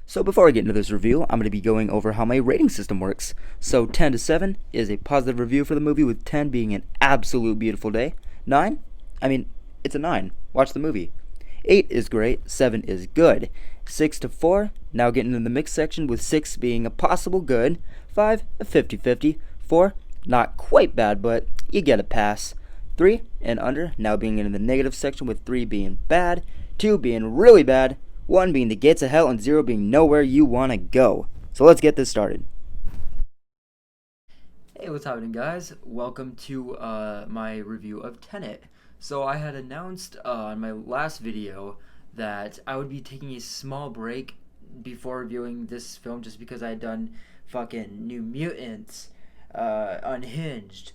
So before I get into this review, I'm going to be going over how my rating system works. So 10 to 7 is a positive review for the movie, with 10 being an absolute beautiful day. 9? I mean, it's a 9. Watch the movie. 8 is great, 7 is good. 6 to 4, now getting in the mixed section, with 6 being a possible good. 5, a 50-50. 4, not quite bad, but you get a pass. 3 and under, now being in the negative section, with 3 being bad, 2 being really bad, 1 being the gates of hell, and 0 being nowhere you want to go. So let's get this started. Hey, what's happening, guys? Welcome to my review of Tenet. So I had announced in my last video that I would be taking a small break before reviewing this film, just because I had done fucking New Mutants, Unhinged,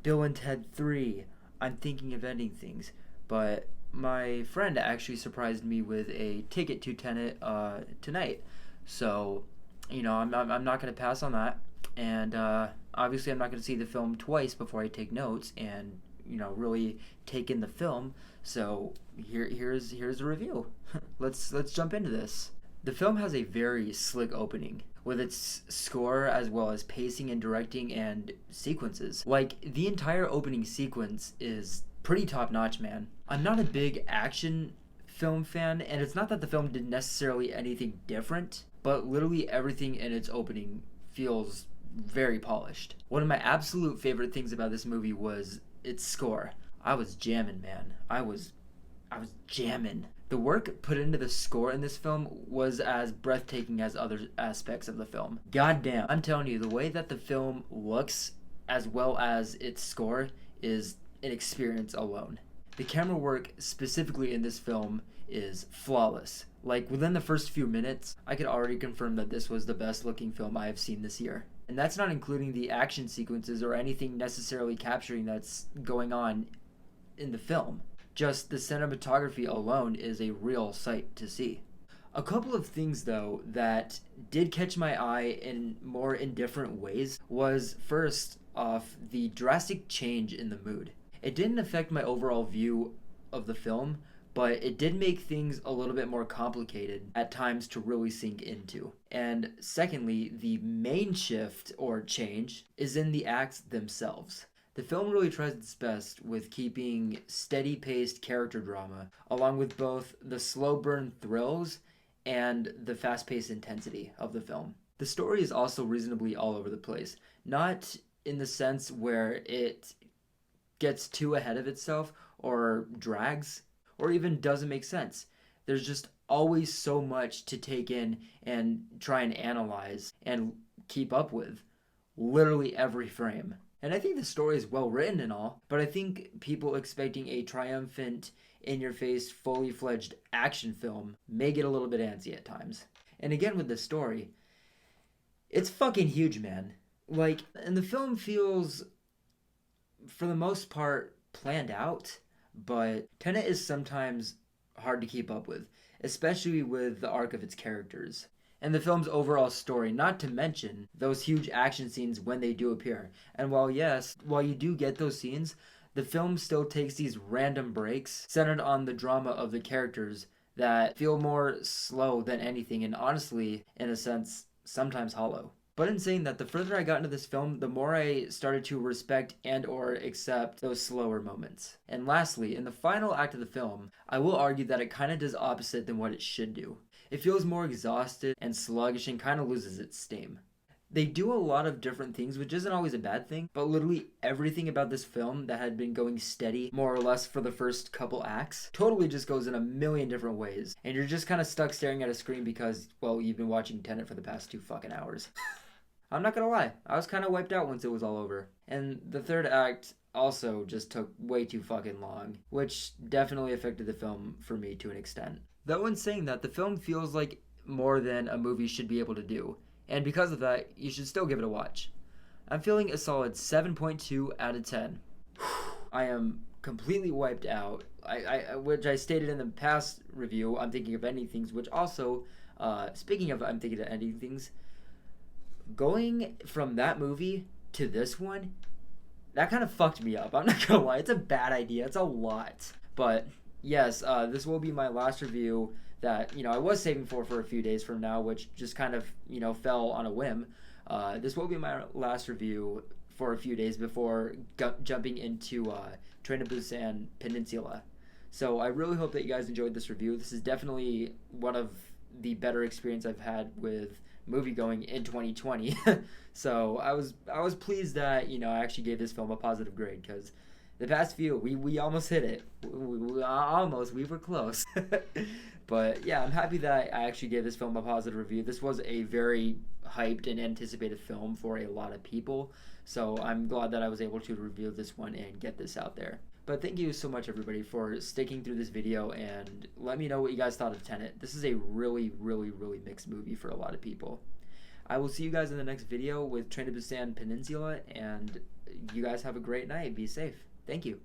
Bill and Ted 3, I'm Thinking of Ending Things, but my friend actually surprised me with a ticket to Tenet tonight. So, I'm not going to pass on that. And obviously, I'm not going to see the film twice before I take notes and, really take in the film. So here's the review. Let's jump into this. The film has a very slick opening, with its score as well as pacing and directing and sequences. Like, the entire opening sequence is pretty top notch, man. I'm not a big action film fan, and it's not that the film did necessarily anything different, but literally everything in its opening feels very polished. One of my absolute favorite things about this movie was its score. I was jamming, man. I was jamming. The work put into the score in this film was as breathtaking as other aspects of the film. Goddamn, I'm telling you, the way that the film looks as well as its score is an experience alone. The camera work specifically in this film is flawless. Like, within the first few minutes, I could already confirm that this was the best looking film I have seen this year. And that's not including the action sequences or anything necessarily capturing that's going on in the film. Just the cinematography alone is a real sight to see. A couple of things, though, that did catch my eye in more indifferent ways was, first off, the drastic change in the mood. It didn't affect my overall view of the film, but it did make things a little bit more complicated at times to really sink into. And secondly, the main shift or change is in the acts themselves. The film really tries its best with keeping steady-paced character drama, along with both the slow burn thrills and the fast-paced intensity of the film. The story is also reasonably all over the place, not in the sense where it gets too ahead of itself or drags or even doesn't make sense. There's just always so much to take in and try and analyze and keep up with, literally every frame. And I think the story is well written and all, but I think people expecting a triumphant, in-your-face, fully fledged action film may get a little bit antsy at times. And again with the story, it's fucking huge, man. Like, and the film feels, for the most part, planned out, but Tenet is sometimes hard to keep up with, especially with the arc of its characters and the film's overall story, not to mention those huge action scenes when they do appear. And while you do get those scenes, the film still takes these random breaks centered on the drama of the characters that feel more slow than anything, and honestly, in a sense, sometimes hollow. But in saying that, the further I got into this film, the more I started to respect and or accept those slower moments. And lastly, in the final act of the film, I will argue that it kind of does opposite than what it should do. It feels more exhausted and sluggish and kind of loses its steam. They do a lot of different things, which isn't always a bad thing, but literally everything about this film that had been going steady, more or less, for the first couple acts, totally just goes in a million different ways. And you're just kind of stuck staring at a screen because, well, you've been watching Tenet for the past 2 fucking hours. I'm not gonna lie, I was kind of wiped out once it was all over. And the third act also just took way too fucking long, which definitely affected the film for me to an extent. Though in saying that, the film feels like more than a movie should be able to do, and because of that, you should still give it a watch. I'm feeling a solid 7.2 out of 10. I am completely wiped out, which I stated in the past review, I'm Thinking of Ending Things, which also, speaking of I'm Thinking of Ending Things, going from that movie to this one, that kind of fucked me up. I'm not gonna lie, it's a bad idea, it's a lot. But yes, this will be my last review that I was saving for a few days from now, which just kind of fell on a whim. This will be my last review for a few days before jumping into Train to Busan Peninsula. So I really hope that you guys enjoyed this review. This is definitely one of the better experience I've had with movie going in 2020. So I was pleased that I actually gave this film a positive grade, because the past few we almost hit it. We were close. But yeah, I'm happy that I actually gave this film a positive review. This was a very hyped and anticipated film for a lot of people. So I'm glad that I was able to review this one and get this out there. But thank you so much, everybody, for sticking through this video, and let me know what you guys thought of Tenet. This is a really, really, really mixed movie for a lot of people. I will see you guys in the next video with Train to Busan Peninsula, and you guys have a great night. Be safe. Thank you.